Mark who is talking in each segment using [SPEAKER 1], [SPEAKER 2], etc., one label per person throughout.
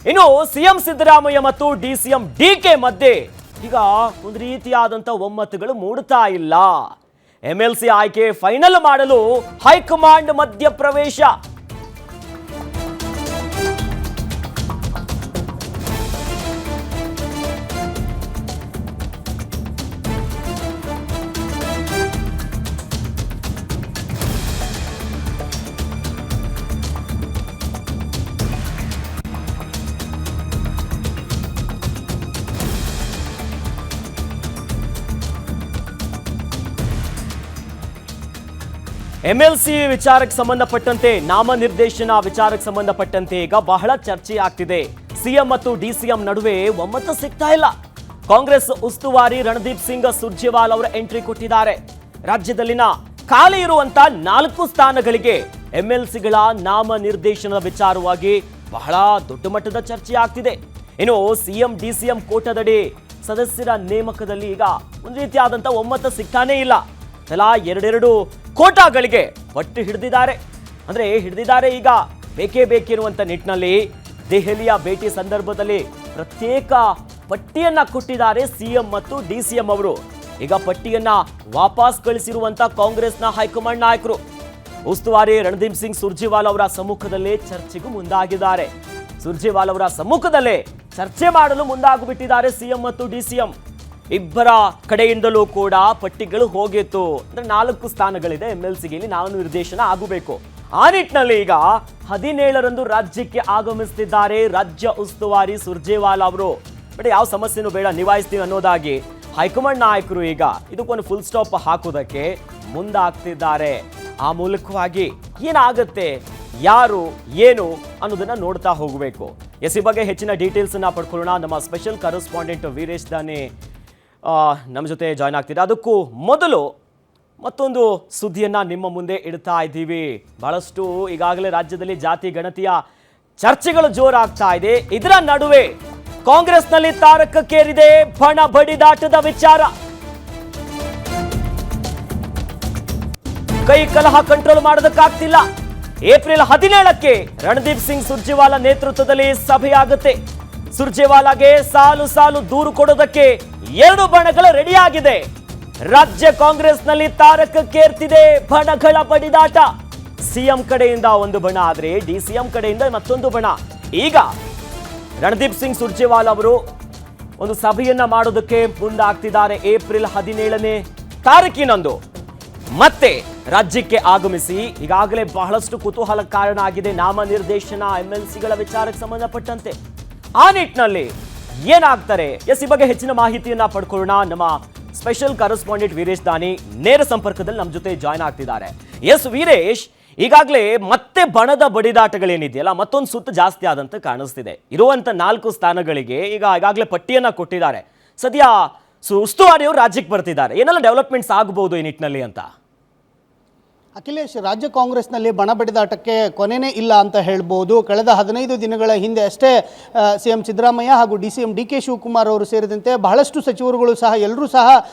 [SPEAKER 1] ಇನ್ನು ಸಿಎಂ ಸಿದ್ದರಾಮಯ್ಯ ಮತ್ತು DCM DK ಮಧ್ಯೆ ಈಗ ಒಂದು ರೀತಿಯಾದಂತ ಒಮ್ಮತಗಳು ಮೂಡುತ್ತಾ ಇಲ್ಲ. ಎಂಎಲ್ಸಿ ಆಯ್ಕೆ ಫೈನಲ್ ಮಾಡಲು ಹೈಕಮಾಂಡ್ ಮಧ್ಯಪ್ರವೇಶ. ಎಂಎಲ್ಸಿ ವಿಚಾರಕ್ಕೆ ಸಂಬಂಧಪಟ್ಟಂತೆ ನಾಮನಿರ್ದೇಶನ ವಿಚಾರಕ್ಕೆ ಸಂಬಂಧಪಟ್ಟಂತೆ ಈಗ ಬಹಳ ಚರ್ಚೆ ಆಗ್ತಿದೆ. ಸಿಎಂ ಮತ್ತು ಡಿಸಿಎಂ ನಡುವೆ ಒಮ್ಮತ ಸಿಗ್ತಾ ಇಲ್ಲ. ಕಾಂಗ್ರೆಸ್ ಉಸ್ತುವಾರಿ ರಣದೀಪ್ ಸಿಂಗ್ ಸುರ್ಜೇವಾಲಾ ಅವರ ಎಂಟ್ರಿ ಕೊಟ್ಟಿದ್ದಾರೆ. ರಾಜ್ಯದಲ್ಲಿನ ಖಾಲಿ ಇರುವಂತ 4 ಸ್ಥಾನಗಳಿಗೆ ಎಂಎಲ್ಸಿಗಳ ನಾಮನಿರ್ದೇಶನದ ವಿಚಾರವಾಗಿ ಬಹಳ ದೊಡ್ಡ ಮಟ್ಟದ ಚರ್ಚೆ ಆಗ್ತಿದೆ. ಇನ್ನು ಸಿಎಂ ಡಿಸಿಎಂ ಕೋಟಾದಡಿ ಸದಸ್ಯರ ನೇಮಕದಲ್ಲಿ ಈಗ ಒಂದು ರೀತಿಯಾದಂತ ಒಮ್ಮತ ಸಿಗ್ತಾನೇ ಇಲ್ಲ. ತಲಾ 2 ಕೋಟಾಗಳಿಗೆ ಪಟ್ಟು ಹಿಡಿದಿದ್ದಾರೆ. ಈಗ ಬೇಕೇ ಬೇಕಿರುವಂತ ನಿಟ್ಟಿನಲ್ಲಿ ದೆಹಲಿಯ ಭೇಟಿ ಸಂದರ್ಭದಲ್ಲಿ ಪ್ರತ್ಯೇಕ ಪಟ್ಟಿಯನ್ನ ಕೊಟ್ಟಿದ್ದಾರೆ ಸಿಎಂ ಮತ್ತು ಡಿಸಿಎಂ ಅವರು. ಈಗ ಪಟ್ಟಿಯನ್ನ ವಾಪಸ್ ಕಳಿಸಿರುವಂತ ಕಾಂಗ್ರೆಸ್ನ ಹೈಕಮಾಂಡ್ ನಾಯಕರು ಉಸ್ತುವಾರಿ ರಣದೀಪ್ ಸಿಂಗ್ ಸುರ್ಜೇವಾಲಾ ಅವರ ಸಮ್ಮುಖದಲ್ಲೇ ಚರ್ಚೆಗೂ ಮುಂದಾಗಿದ್ದಾರೆ. ಸುರ್ಜೇವಾಲಾ ಅವರ ಸಮ್ಮುಖದಲ್ಲೇ ಚರ್ಚೆ ಮಾಡಲು ಮುಂದಾಗಿಬಿಟ್ಟಿದ್ದಾರೆ ಸಿಎಂ ಮತ್ತು ಡಿಸಿಎಂ. ಇಬ್ಬರ ಕಡೆಯಿಂದಲೂ ಕೂಡ ಪಟ್ಟಿಗಳು ಹೋಗಿತ್ತು. ಅಂದ್ರೆ 4 ಸ್ಥಾನಗಳಿದೆ ಎಂಎಲ್ಸಿಗೆ, ಇಲ್ಲಿ ನಾಮನಿರ್ದೇಶನ ಆಗಬೇಕು. ಆ ನಿಟ್ಟಿನಲ್ಲಿ ಈಗ 17ರಂದು ರಾಜ್ಯಕ್ಕೆ ಆಗಮಿಸುತ್ತಿದ್ದಾರೆ ರಾಜ್ಯ ಉಸ್ತುವಾರಿ ಸುರ್ಜೇವಾಲಾ ಅವರು. ಬಟ್ ಯಾವ ಸಮಸ್ಯೆನೂ ಬೇಡ, ನಿಭಾಯಿಸ್ತೀವಿ ಅನ್ನೋದಾಗಿ ಹೈಕಮಾಂಡ್ ನಾಯಕರು ಈಗ ಇದಕ್ಕೊಂದು ಫುಲ್ ಸ್ಟಾಪ್ ಹಾಕೋದಕ್ಕೆ ಮುಂದಾಗ್ತಿದ್ದಾರೆ. ಆ ಮೂಲಕವಾಗಿ ಏನಾಗುತ್ತೆ, ಯಾರು ಏನು ಅನ್ನೋದನ್ನ ನೋಡ್ತಾ ಹೋಗಬೇಕು. ಈ ಬಗ್ಗೆ ಹೆಚ್ಚಿನ ಡೀಟೇಲ್ಸ್ ಅನ್ನ ಪಡ್ಕೊಳ್ಳೋಣ. ನಮ್ಮ ಸ್ಪೆಷಲ್ ಕರೆಸ್ಪಾಂಡೆಂಟ್ ವೀರೇಶ್ ದಾನೆ ನಮ್ಮ ಜೊತೆ ಜಾಯ್ನ್ ಆಗ್ತಿದೆ. ಅದಕ್ಕೂ ಮೊದಲು ಮತ್ತೊಂದು ಸುದ್ದಿಯನ್ನ ನಿಮ್ಮ ಮುಂದೆ ಇಡ್ತಾ ಇದ್ದೀವಿ. ಬಹಳಷ್ಟು ಈಗಾಗಲೇ ರಾಜ್ಯದಲ್ಲಿ ಜಾತಿ ಗಣತಿಯ ಚರ್ಚೆಗಳು ಜೋರಾಗ್ತಾ ಇದೆ. ಇದರ ನಡುವೆ ಕಾಂಗ್ರೆಸ್ನಲ್ಲಿ ತಾರಕಕ್ಕೇರಿದೆ ಬಣ ಬಡಿದಾಟದ ವಿಚಾರ. ಕೈ ಕಲಹ ಕಂಟ್ರೋಲ್ ಮಾಡೋದಕ್ಕಾಗ್ತಿಲ್ಲ. ಏಪ್ರಿಲ್ 17ಕ್ಕೆ ರಣದೀಪ್ ಸಿಂಗ್ ಸುರ್ಜೇವಾಲಾ ನೇತೃತ್ವದಲ್ಲಿ ಸಭೆಯಾಗುತ್ತೆ. ಸುರ್ಜೇವಾಲಾಗೆ ಸಾಲು ದೂರು ಕೊಡೋದಕ್ಕೆ 2 ಬಣಗಳು ರೆಡಿಯಾಗಿದೆ. ರಾಜ್ಯ ಕಾಂಗ್ರೆಸ್ನಲ್ಲಿ ತಾರಕಕ್ಕೇರ್ತಿದೆ ಬಣಗಳ ಬಡಿದಾಟ. ಸಿಎಂ ಕಡೆಯಿಂದ ಒಂದು ಬಣ ಆದ್ರೆ ಡಿಸಿಎಂ ಕಡೆಯಿಂದ ಮತ್ತೊಂದು ಬಣ. ಈಗ ರಣದೀಪ್ ಸಿಂಗ್ ಸುರ್ಜೇವಾಲಾ ಅವರು ಒಂದು ಸಭೆಯನ್ನ ಮಾಡೋದಕ್ಕೆ ಮುಂದಾಗ್ತಿದ್ದಾರೆ. ಏಪ್ರಿಲ್ 17ನೇ ತಾರೀಕಿನಂದು ಮತ್ತೆ ರಾಜ್ಯಕ್ಕೆ ಆಗಮಿಸಿ ಈಗಾಗಲೇ ಬಹಳಷ್ಟು ಕುತೂಹಲ ಕಾರಣ ಆಗಿದೆ ನಾಮನಿರ್ದೇಶನ ಎಂಎಲ್ಸಿಗಳ ವಿಚಾರಕ್ಕೆ ಸಂಬಂಧಪಟ್ಟಂತೆ. ಆ ನಿಟ್ಟಿನಲ್ಲಿ ಏನಾಗ್ತಾರೆ, ಈ ಬಗ್ಗೆ ಹೆಚ್ಚಿನ ಮಾಹಿತಿಯನ್ನ ಪಡ್ಕೊಳ್ಳೋಣ. ನಮ್ಮ ಸ್ಪೆಷಲ್ ಕರೆಸ್ಪಾಂಡೆಂಟ್ ವೀರೇಶ್ ದಾನಿ ನೇರ ಸಂಪರ್ಕದಲ್ಲಿ ನಮ್ಮ ಜೊತೆ ಜಾಯ್ನ್ ಆಗ್ತಿದ್ದಾರೆ. ವೀರೇಶ್, ಈಗಾಗಲೇ ಮತ್ತೆ ಬಣದ ಬಡಿದಾಟಗಳೇನಿದೆಯಲ್ಲ ಮತ್ತೊಂದು ಸುತ್ತು ಜಾಸ್ತಿ ಆದಂತ ಕಾಣಿಸ್ತಿದೆ. ಇರುವಂತ 4 ಸ್ಥಾನಗಳಿಗೆ ಈಗಾಗಲೇ ಪಟ್ಟಿಯನ್ನ ಕೊಟ್ಟಿದ್ದಾರೆ. ಸದ್ಯ ಉಸ್ತುವಾರಿಯವರು ರಾಜ್ಯಕ್ಕೆ ಬರ್ತಿದ್ದಾರೆ. ಏನೆಲ್ಲ ಡೆವಲಪ್ಮೆಂಟ್ಸ್ ಆಗಬಹುದು ಈ ನಿಟ್ಟಿನಲ್ಲಿ ಅಂತ?
[SPEAKER 2] ಅಖಿಲೇಶ್, ರಾಜ್ಯ ಕಾಂಗ್ರೆಸ್ನಲ್ಲಿ ಬಣ ಬಡಿದಾಟಕ್ಕೆ ಕೊನೆಯೇ ಇಲ್ಲ ಅಂತ ಹೇಳ್ಬೋದು. ಕಳೆದ 15 ದಿನಗಳ ಹಿಂದೆ ಅಷ್ಟೇ ಸಿಎಂ ಸಿದ್ದರಾಮಯ್ಯ ಹಾಗೂ ಡಿಸಿಎಂ ಡಿಕೆ ಶಿವಕುಮಾರ್ ಅವರು ಸೇರಿದಂತೆ ಬಹಳಷ್ಟು ಸಚಿವರುಗಳು ಸಹ ಎಲ್ಲರೂ ಸಹ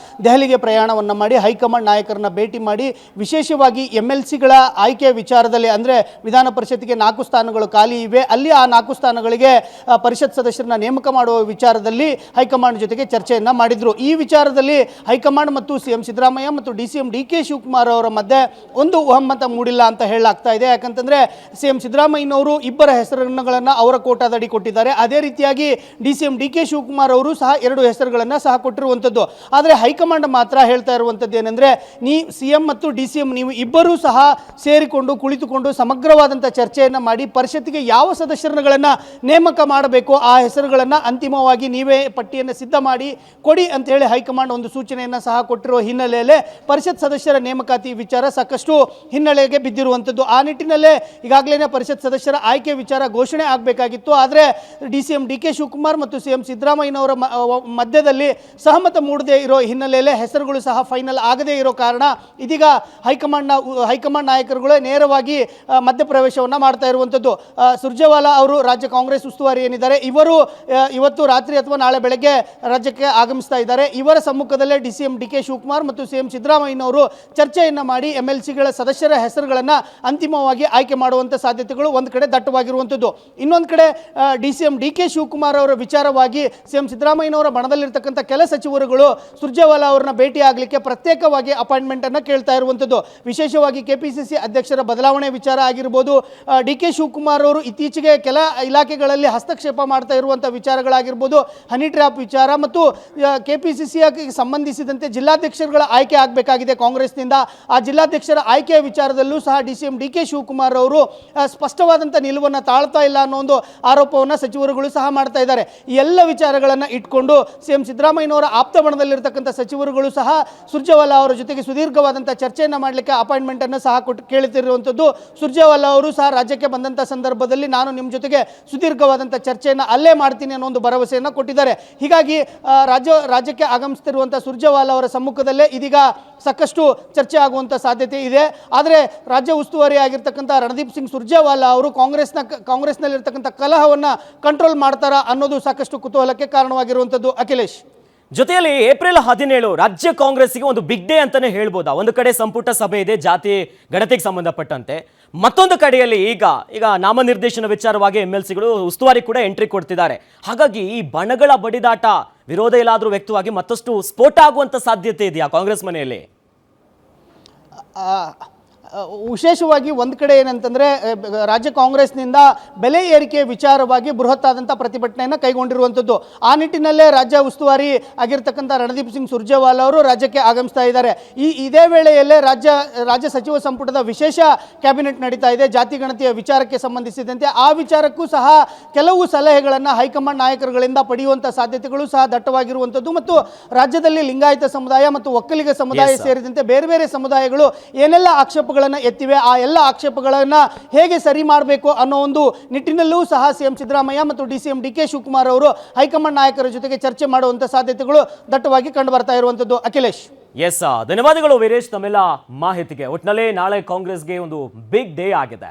[SPEAKER 2] ದೆಹಲಿಗೆ ಪ್ರಯಾಣವನ್ನು ಮಾಡಿ ಹೈಕಮಾಂಡ್ ನಾಯಕರನ್ನ ಭೇಟಿ ಮಾಡಿ ವಿಶೇಷವಾಗಿ ಎಂಎಲ್ಸಿಗಳ ಆಯ್ಕೆಯ ವಿಚಾರದಲ್ಲಿ, ಅಂದರೆ ವಿಧಾನ ಪರಿಷತ್ಗೆ 4 ಸ್ಥಾನಗಳು ಖಾಲಿ ಇವೆ, ಅಲ್ಲಿ ಆ 4 ಸ್ಥಾನಗಳಿಗೆ ಪರಿಷತ್ ಸದಸ್ಯರನ್ನ ನೇಮಕ ಮಾಡುವ ವಿಚಾರದಲ್ಲಿ ಹೈಕಮಾಂಡ್ ಜೊತೆಗೆ ಚರ್ಚೆಯನ್ನು ಮಾಡಿದರು. ಈ ವಿಚಾರದಲ್ಲಿ ಹೈಕಮಾಂಡ್ ಮತ್ತು ಸಿಎಂ ಸಿದ್ದರಾಮಯ್ಯ ಮತ್ತು ಡಿಸಿಎಂ ಡಿಕೆ ಶಿವಕುಮಾರ್ ಅವರ ಮಧ್ಯೆ ಒಂದು ಒಮ್ಮತ ಮೂಡಿಲ್ಲ ಅಂತ ಹೇಳಲಾಗ್ತಾ ಇದೆ. ಯಾಕಂತಂದ್ರೆ ಸಿಎಂ ಸಿದ್ದರಾಮಯ್ಯನವರು ಇಬ್ಬರ ಹೆಸರುಗಳನ್ನು ಅವರ ಕೋಟಾದಡಿ ಕೊಟ್ಟಿದ್ದಾರೆ. ಅದೇ ರೀತಿಯಾಗಿ ಡಿಸಿಎಂ ಡಿಕೆ ಶಿವಕುಮಾರ್ ಅವರು ಸಹ 2 ಹೆಸರುಗಳನ್ನು ಸಹ ಕೊಟ್ಟಿರುವಂಥದ್ದು. ಆದರೆ ಹೈಕಮಾಂಡ್ ಮಾತ್ರ ಹೇಳ್ತಾ ಇರುವಂಥದ್ದು ಏನಂದ್ರೆ, ಸಿಎಂ ಮತ್ತು ಡಿಸಿಎಂ ನೀವು ಇಬ್ಬರೂ ಸಹ ಸೇರಿಕೊಂಡು ಕುಳಿತುಕೊಂಡು ಸಮಗ್ರವಾದಂಥ ಚರ್ಚೆಯನ್ನು ಮಾಡಿ ಪರಿಷತ್ತಿಗೆ ಯಾವ ಸದಸ್ಯರುಗಳನ್ನು ನೇಮಕ ಮಾಡಬೇಕು ಆ ಹೆಸರುಗಳನ್ನು ಅಂತಿಮವಾಗಿ ನೀವೇ ಪಟ್ಟಿಯನ್ನು ಸಿದ್ಧ ಮಾಡಿ ಕೊಡಿ ಅಂತ ಹೇಳಿ ಹೈಕಮಾಂಡ್ ಒಂದು ಸೂಚನೆಯನ್ನು ಸಹ ಕೊಟ್ಟಿರುವ ಹಿನ್ನೆಲೆಯಲ್ಲಿ ಪರಿಷತ್ ಸದಸ್ಯರ ನೇಮಕಾತಿ ವಿಚಾರ ಸಾಕಷ್ಟು ಹಿನ್ನೆಲೆಗೆ ಬಿದ್ದಿರುವಂಥದ್ದು. ಆ ನಿಟ್ಟಿನಲ್ಲೇ ಈಗಾಗಲೇ ಪರಿಷತ್ ಸದಸ್ಯರ ಆಯ್ಕೆ ವಿಚಾರ ಘೋಷಣೆ ಆಗಬೇಕಾಗಿತ್ತು. ಆದರೆ ಡಿಸಿಎಂ ಡಿಕೆ ಶಿವಕುಮಾರ್ ಮತ್ತು ಸಿಎಂ ಸಿದ್ದರಾಮಯ್ಯನವರ ಮಧ್ಯದಲ್ಲಿ ಸಹಮತ ಮೂಡದೇ ಇರೋ ಹಿನ್ನೆಲೆಯಲ್ಲಿ ಹೆಸರುಗಳು ಸಹ ಫೈನಲ್ ಆಗದೇ ಇರೋ ಕಾರಣ ಇದೀಗ ಹೈಕಮಾಂಡ್ ನಾಯಕರುಗಳೇ ನೇರವಾಗಿ ಮಧ್ಯಪ್ರವೇಶವನ್ನು ಮಾಡ್ತಾ ಇರುವಂಥದ್ದು. ಸುರ್ಜೇವಾಲಾ ಅವರು ರಾಜ್ಯ ಕಾಂಗ್ರೆಸ್ ಉಸ್ತುವಾರಿ ಏನಿದ್ದಾರೆ ಇವರು ಇವತ್ತು ರಾತ್ರಿ ಅಥವಾ ನಾಳೆ ಬೆಳಗ್ಗೆ ರಾಜ್ಯಕ್ಕೆ ಆಗಮಿಸ್ತಾ ಇದ್ದಾರೆ. ಇವರ ಸಮ್ಮುಖದಲ್ಲೇ ಡಿಸಿಎಂ ಡಿಕೆ ಶಿವಕುಮಾರ್ ಮತ್ತು ಸಿಎಂ ಸಿದ್ದರಾಮಯ್ಯನವರು ಚರ್ಚೆಯನ್ನು ಮಾಡಿ ಎಂಎಲ್ಸಿಗಳ ಮಂಡಳಿಗಳ ಸದಸ್ಯರ ಹೆಸರುಗಳನ್ನು ಅಂತಿಮವಾಗಿ ಆಯ್ಕೆ ಮಾಡುವಂಥ ಸಾಧ್ಯತೆಗಳು ಒಂದು ಕಡೆ ದಟ್ಟವಾಗಿರುವಂಥದ್ದು. ಇನ್ನೊಂದು ಕಡೆ DCM DK ಶಿವಕುಮಾರ್ ಅವರ ವಿಚಾರವಾಗಿ CM ಸಿದ್ದರಾಮಯ್ಯನವರ ಬಣದಲ್ಲಿರ್ತಕ್ಕಂಥ ಕೆಲ ಸಚಿವರುಗಳು ಸುರ್ಜೇವಾಲಾ ಅವರನ್ನ ಭೇಟಿ ಆಗಲಿಕ್ಕೆ ಪ್ರತ್ಯೇಕವಾಗಿ ಅಪಾಯಿಂಟ್ಮೆಂಟನ್ನು ಕೇಳ್ತಾ ಇರುವಂಥದ್ದು. ವಿಶೇಷವಾಗಿ KPCC ಅಧ್ಯಕ್ಷರ ಬದಲಾವಣೆ ವಿಚಾರ ಆಗಿರ್ಬೋದು, DK ಶಿವಕುಮಾರ್ ಅವರು ಇತ್ತೀಚೆಗೆ ಕೆಲ ಇಲಾಖೆಗಳಲ್ಲಿ ಹಸ್ತಕ್ಷೇಪ ಮಾಡ್ತಾ ಇರುವಂಥ ವಿಚಾರಗಳಾಗಿರ್ಬೋದು, ಹನಿ ಟ್ರ್ಯಾಪ್ ವಿಚಾರ ಮತ್ತು KPCCಗೆ ಸಂಬಂಧಿಸಿದಂತೆ ಜಿಲ್ಲಾಧ್ಯಕ್ಷರುಗಳ ಆಯ್ಕೆ ಆಗಬೇಕಾಗಿದೆ ಕಾಂಗ್ರೆಸ್ನಿಂದ. ಆ ಜಿಲ್ಲಾಧ್ಯಕ್ಷರ ಆಯ್ಕೆಯ ವಿಚಾರದಲ್ಲೂ ಸಹ DCM DK ಶಿವಕುಮಾರ್ ಅವರು ಸ್ಪಷ್ಟವಾದಂಥ ನಿಲುವನ್ನು ತಾಳ್ತಾ ಇಲ್ಲ ಅನ್ನೋ ಒಂದು ಆರೋಪವನ್ನು ಸಚಿವರುಗಳು ಸಹ ಮಾಡ್ತಾ ಇದ್ದಾರೆ. ಈ ಎಲ್ಲ ವಿಚಾರಗಳನ್ನು ಇಟ್ಕೊಂಡು CM ಸಿದ್ದರಾಮಯ್ಯನವರ ಆಪ್ತ ಬಣದಲ್ಲಿರ್ತಕ್ಕಂಥ ಸಚಿವರುಗಳು ಸಹ ಸುರ್ಜೇವಾಲಾ ಅವರ ಜೊತೆಗೆ ಸುದೀರ್ಘವಾದಂಥ ಚರ್ಚೆಯನ್ನು ಮಾಡಲಿಕ್ಕೆ ಅಪಾಯಿಂಟ್ಮೆಂಟನ್ನು ಸಹ ಕೇಳುತ್ತಿರುವಂಥದ್ದು. ಸುರ್ಜೇವಾಲಾ ಅವರು ಸಹ ರಾಜ್ಯಕ್ಕೆ ಬಂದಂಥ ಸಂದರ್ಭದಲ್ಲಿ ನಾನು ನಿಮ್ಮ ಜೊತೆಗೆ ಸುದೀರ್ಘವಾದಂಥ ಚರ್ಚೆಯನ್ನು ಅಲ್ಲೇ ಮಾಡ್ತೀನಿ ಅನ್ನೋ ಒಂದು ಭರವಸೆಯನ್ನು ಕೊಟ್ಟಿದ್ದಾರೆ. ಹೀಗಾಗಿ ರಾಜ್ಯಕ್ಕೆ ಆಗಮಿಸುತ್ತಿರುವಂಥ ಸುರ್ಜೇವಾಲಾ ಅವರ ಸಮ್ಮುಖದಲ್ಲೇ ಇದೀಗ ಸಾಕಷ್ಟು ಚರ್ಚೆ ಆಗುವಂಥ ಸಾಧ್ಯತೆ ಇದೆ. ಆದರೆ ರಾಜ್ಯ ಉಸ್ತುವಾರಿ ಆಗಿರ್ತಕ್ಕಂಥ ರಣದೀಪ್ ಸಿಂಗ್ ಸುರ್ಜೇವಾಲಾ ಅವರು ಕಾಂಗ್ರೆಸ್ನಲ್ಲಿರ್ತಕ್ಕಂಥ ಕಲಹವನ್ನು ಕಂಟ್ರೋಲ್ ಮಾಡ್ತಾರಾ ಅನ್ನೋದು ಸಾಕಷ್ಟು ಕುತೂಹಲಕ್ಕೆ ಕಾರಣವಾಗಿರುವಂಥದ್ದು. ಅಖಿಲೇಶ್,
[SPEAKER 1] ಜೊತೆಯಲ್ಲಿ ಏಪ್ರಿಲ್ 17 ರಾಜ್ಯ ಕಾಂಗ್ರೆಸ್ಗೆ ಒಂದು ಬಿಗ್ ಡೇ ಅಂತಾನೆ ಹೇಳ್ಬೋದಾ? ಒಂದು ಕಡೆ ಸಂಪುಟ ಸಭೆ ಇದೆ ಜಾತಿ ಗಣತಿಗೆ ಸಂಬಂಧಪಟ್ಟಂತೆ, ಮತ್ತೊಂದು ಕಡೆಯಲ್ಲಿ ಈಗ ನಾಮನಿರ್ದೇಶನ ವಿಚಾರವಾಗಿ MLCಗಳು ಉಸ್ತುವಾರಿ ಕೂಡ ಎಂಟ್ರಿ ಕೊಡ್ತಿದ್ದಾರೆ. ಹಾಗಾಗಿ ಈ ಬಣಗಳ ಬಡಿದಾಟ ವಿರೋಧ ಎಲ್ಲಾದರೂ ವ್ಯಕ್ತವಾಗಿ ಮತ್ತಷ್ಟು ಸ್ಫೋಟ ಆಗುವಂತ ಸಾಧ್ಯತೆ ಇದೆಯಾ ಕಾಂಗ್ರೆಸ್ ಮನೆಯಲ್ಲಿ?
[SPEAKER 2] ವಿಶೇಷವಾಗಿ ಒಂದು ಕಡೆ ಏನಂತಂದರೆ ರಾಜ್ಯ ಕಾಂಗ್ರೆಸ್ನಿಂದ ಬೆಲೆ ಏರಿಕೆ ವಿಚಾರವಾಗಿ ಬೃಹತ್ತಾದಂಥ ಪ್ರತಿಭಟನೆಯನ್ನು ಕೈಗೊಂಡಿರುವಂಥದ್ದು. ಆ ನಿಟ್ಟಿನಲ್ಲೇ ರಾಜ್ಯ ಉಸ್ತುವಾರಿ ಆಗಿರ್ತಕ್ಕಂಥ ರಣದೀಪ್ ಸಿಂಗ್ ಸುರ್ಜೇವಾಲಾ ಅವರು ರಾಜ್ಯಕ್ಕೆ ಆಗಮಿಸ್ತಾ ಇದ್ದಾರೆ. ಇದೇ ವೇಳೆಯಲ್ಲೇ ರಾಜ್ಯ ಸಚಿವ ಸಂಪುಟದ ವಿಶೇಷ ಕ್ಯಾಬಿನೆಟ್ ನಡೀತಾ ಇದೆ ಜಾತಿ ಗಣತಿಯ ವಿಚಾರಕ್ಕೆ ಸಂಬಂಧಿಸಿದಂತೆ. ಆ ವಿಚಾರಕ್ಕೂ ಸಹ ಕೆಲವು ಸಲಹೆಗಳನ್ನು ಹೈಕಮಾಂಡ್ ನಾಯಕರುಗಳಿಂದ ಪಡೆಯುವಂಥ ಸಾಧ್ಯತೆಗಳು ಸಹ ದಟ್ಟವಾಗಿರುವಂಥದ್ದು. ಮತ್ತು ರಾಜ್ಯದಲ್ಲಿ ಲಿಂಗಾಯತ ಸಮುದಾಯ ಮತ್ತು ಒಕ್ಕಲಿಗ ಸಮುದಾಯ ಸೇರಿದಂತೆ ಬೇರೆ ಬೇರೆ ಸಮುದಾಯಗಳು ಏನೆಲ್ಲ ಆಕ್ಷೇಪಗಳನ್ನು ಎತ್ತಿವೆ, ಆ ಎಲ್ಲ ಆಕ್ಷೇಪಗಳನ್ನು ಹೇಗೆ ಸರಿ ಮಾಡಬೇಕು ಅನ್ನೋ ಒಂದು ನಿಟ್ಟಿನಲ್ಲೂ ಸಹ CM ಸಿದ್ದರಾಮಯ್ಯ ಮತ್ತು DCM DK ಶಿವಕುಮಾರ್ ಅವರು ಹೈಕಮಾಂಡ್ ನಾಯಕರ ಜೊತೆಗೆ ಚರ್ಚೆ ಮಾಡುವಂಥ ಸಾಧ್ಯತೆಗಳು ದಟ್ಟವಾಗಿ ಕಂಡು ಬರ್ತಾ ಇರುವಂಥದ್ದು. ಅಖಿಲೇಶ್,
[SPEAKER 1] ಧನ್ಯವಾದಗಳು ವೀರೇಶ್ ತಮ್ಮೆಲ್ಲ ಮಾಹಿತಿಗೆ. ಒಟ್ಟಿನಲ್ಲಿ ನಾಳೆ ಕಾಂಗ್ರೆಸ್ಗೆ ಒಂದು ಬಿಗ್ ಡೇ ಆಗಿದೆ.